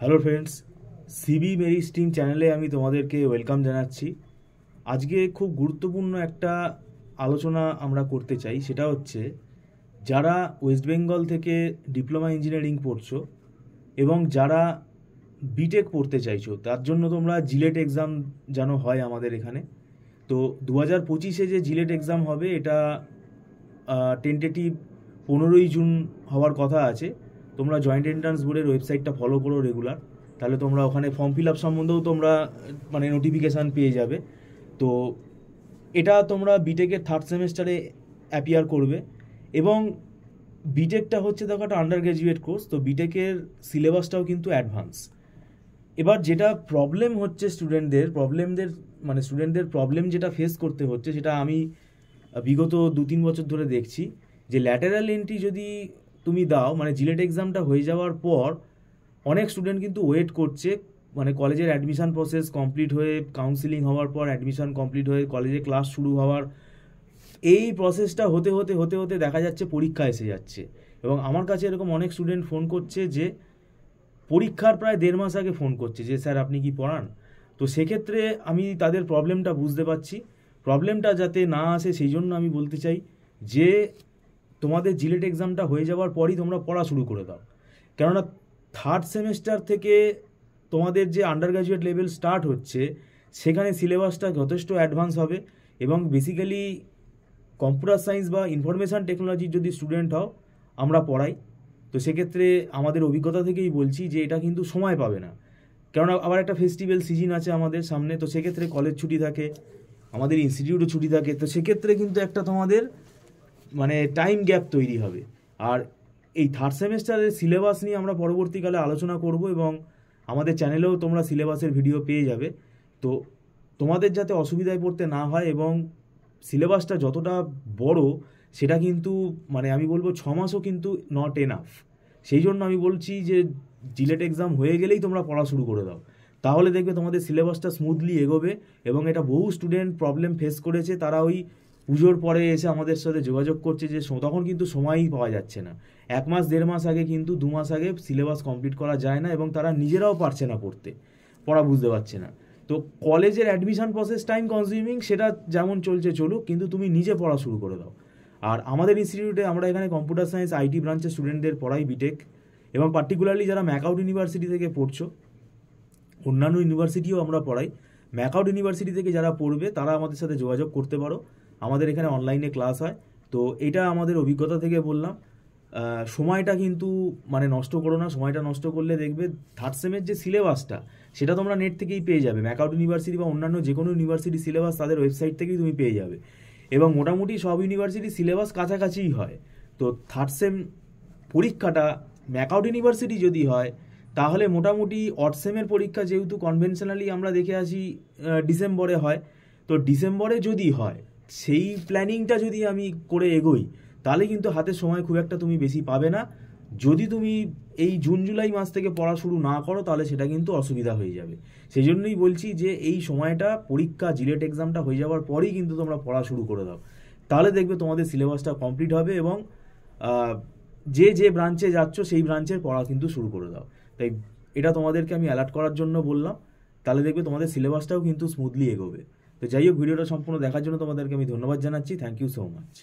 Hello friends, সিবি মেরি stream চ্যানেলে আমি তোমাদেরকে ওয়েলকাম জানাচ্ছি। আজকে খুব গুরুত্বপূর্ণ একটা আলোচনা আমরা করতে চাই। সেটা হচ্ছে, যারা ওয়েস্ট বেঙ্গল থেকে ডিপ্লোমা ইঞ্জিনিয়ারিং পড়ছো এবং যারা বিটেক পড়তে চাইছো, তার জন্য তোমরা জিলেট এক্সাম যেন হয় আমাদের এখানে। তো 2025-এ যে জিলেট এক্সাম হবে, এটা টেন্টেটিভ 15ই জুন হওয়ার কথা আছে। তোমরা জয়েন্ট এন্ট্রান্স বোর্ডের ওয়েবসাইটটা ফলো করো রেগুলার, তাহলে তোমরা ওখানে ফর্ম ফিল আপ সম্বন্ধেও তোমরা নোটিফিকেশান পেয়ে যাবে। তো এটা তোমরা বিটেকের থার্ড সেমেস্টারে অ্যাপিয়ার করবে। এবং বিটেকটা হচ্ছে দেখো একটা আন্ডার গ্র্যাজুয়েট কোর্স, তো বিটেকের সিলেবাসটাও কিন্তু অ্যাডভান্স। এবার যেটা প্রবলেম হচ্ছে স্টুডেন্টদের প্রবলেম যেটা ফেস করতে হচ্ছে, সেটা আমি বিগত 2-3 বছর ধরে দেখছি, যে ল্যাটারাল এন্ট্রি যদি তুমি দাও, জিলেট এক্সামটা হয়ে যাওয়ার পর অনেক স্টুডেন্ট কিন্তু ওয়েট করছে, কলেজের অ্যাডমিশন প্রসেস কমপ্লিট হয়ে, কাউন্সিলিং হওয়ার পর অ্যাডমিশন কমপ্লিট হয়ে, কলেজে ক্লাস শুরু হওয়ার এই প্রসেসটা হতে হতে হতে হতে দেখা যাচ্ছে পরীক্ষা এসে যাচ্ছে। এবং আমার কাছে এরকম অনেক স্টুডেন্ট ফোন করছে যে পরীক্ষার প্রায় 1.5 মাস আগে ফোন করছে যে স্যার আপনি কি পড়ান। তো সেক্ষেত্রে আমি তাদের প্রবলেমটা বুঝতে পারছি। প্রবলেমটা যাতে না আসে সেই জন্য আমি বলতে চাই যে তোমাদের জিলেট এক্সামটা হয়ে যাওয়ার পরই তোমরা পড়া শুরু করে দাও। কেননা থার্ড সেমেস্টার থেকে তোমাদের যে আন্ডার গ্র্যাজুয়েট লেভেল স্টার্ট হচ্ছে, সেখানে সিলেবাসটা যথেষ্ট অ্যাডভান্স হবে। এবং বেসিক্যালি কম্পিউটার সায়েন্স বা ইনফরমেশান টেকনোলজির যদি স্টুডেন্ট হও, আমরা পড়াই। তো সেক্ষেত্রে আমাদের অভিজ্ঞতা থেকেই বলছি যে এটা কিন্তু সময় পাবে না, কেননা আবার একটা ফেস্টিভ্যাল সিজন আছে আমাদের সামনে। তো সেক্ষেত্রে কলেজ ছুটি থাকে, আমাদের ইনস্টিটিউটও ছুটি থাকে। তো সেক্ষেত্রে কিন্তু একটা তোমাদের টাইম গ্যাপ তৈরি হবে। আর এই থার্ড সেমেস্টারের সিলেবাস নিয়ে আমরা পরবর্তীকালে আলোচনা করব, এবং আমাদের চ্যানেলেও তোমরা সিলেবাসের ভিডিও পেয়ে যাবে। তো তোমাদের যাতে অসুবিধায় পড়তে না হয়, এবং সিলেবাসটা যতটা বড় সেটা কিন্তু আমি বলবো 6 মাসও কিন্তু নট এনাফ। সেই জন্য আমি বলছি যে জিলেট এক্সাম হয়ে গেলেই তোমরা পড়া শুরু করে দাও, তাহলে দেখবে তোমাদের সিলেবাসটা স্মুথলি এগোবে। এবং এটা বহু স্টুডেন্ট প্রবলেম ফেস করেছে, তারা ওই পুজোর পরে এসে আমাদের সাথে যোগাযোগ করছে যে তখন কিন্তু সময়ই পাওয়া যাচ্ছে না। 1 মাস 1.5 মাস আগে কিন্তু 2 মাস আগে সিলেবাস কমপ্লিট করা যায় না, এবং তারা নিজেরাও পারছে না পড়া বুঝতে পারছে না। তো কলেজের অ্যাডমিশন প্রসেস টাইম কনজিউমিং, সেটা যেমন চলছে চলুক, কিন্তু তুমি নিজে পড়া শুরু করে দাও। আর আমাদের ইনস্টিটিউটে আমরা এখানে কম্পিউটার সায়েন্স আইটি ব্রাঞ্চের স্টুডেন্টদের পড়াই বিটেক, এবং পার্টিকুলারলি যারা ম্যাকআউট ইউনিভার্সিটি থেকে পড়ছো, অন্যান্য ইউনিভার্সিটিও আমরা পড়াই। ম্যাকআউট ইউনিভার্সিটি থেকে যারা পড়বে তারা আমাদের সাথে যোগাযোগ করতে পারো, আমাদের এখানে অনলাইনে ক্লাস হয়। তো এটা আমাদের অভিজ্ঞতা থেকে বললাম। সময়টা কিন্তু নষ্ট করো না। সময়টা নষ্ট করলে দেখবে থার্ড সেমের যে সিলেবাসটা, সেটা তোমরা নেট থেকেই পেয়ে যাবে। ম্যাকআউট ইউনিভার্সিটি বা অন্যান্য যে কোনো ইউনিভার্সিটি সিলেবাস তাদের ওয়েবসাইট থেকেই তুমি পেয়ে যাবে। এবং মোটামুটি সব ইউনিভার্সিটির সিলেবাস কাছাকাছিই হয়। তো থার্ড সেম পরীক্ষাটা ম্যাকআউট ইউনিভার্সিটি যদি হয়, তাহলে মোটামুটি অড সেমের পরীক্ষা যেহেতু কনভেনশনালি আমরা দেখে আসি ডিসেম্বরে হয়, তো ডিসেম্বরে যদি হয়, সেই প্ল্যানিংটা যদি আমি করে এগোই, তাহলে কিন্তু হাতে সময় খুব একটা তুমি বেশি পাবে না। যদি তুমি এই জুন জুলাই মাস থেকে পড়া শুরু না করো, তাহলে সেটা কিন্তু অসুবিধা হয়ে যাবে। সেই জন্যই বলছি যে এই সময়টা পরীক্ষা জিলেট এক্সামটা হয়ে যাওয়ার পরেই কিন্তু তোমরা পড়া শুরু করে দাও, তাহলে দেখবে তোমাদের সিলেবাসটা কমপ্লিট হবে। এবং যে যে ব্রাঞ্চে যাচ্ছ সেই ব্রাঞ্চের পড়া কিন্তু শুরু করে দাও। তাই এটা তোমাদেরকে আমি অ্যালার্ট করার জন্য বললাম, তাহলে দেখবে তোমাদের সিলেবাসটাও কিন্তু স্মুথলি এগোবে। তো যাই হোক, ভিডিওটা সম্পূর্ণ দেখার জন্য তোমাদেরকে আমি ধন্যবাদ জানাচ্ছি। Thank you so much.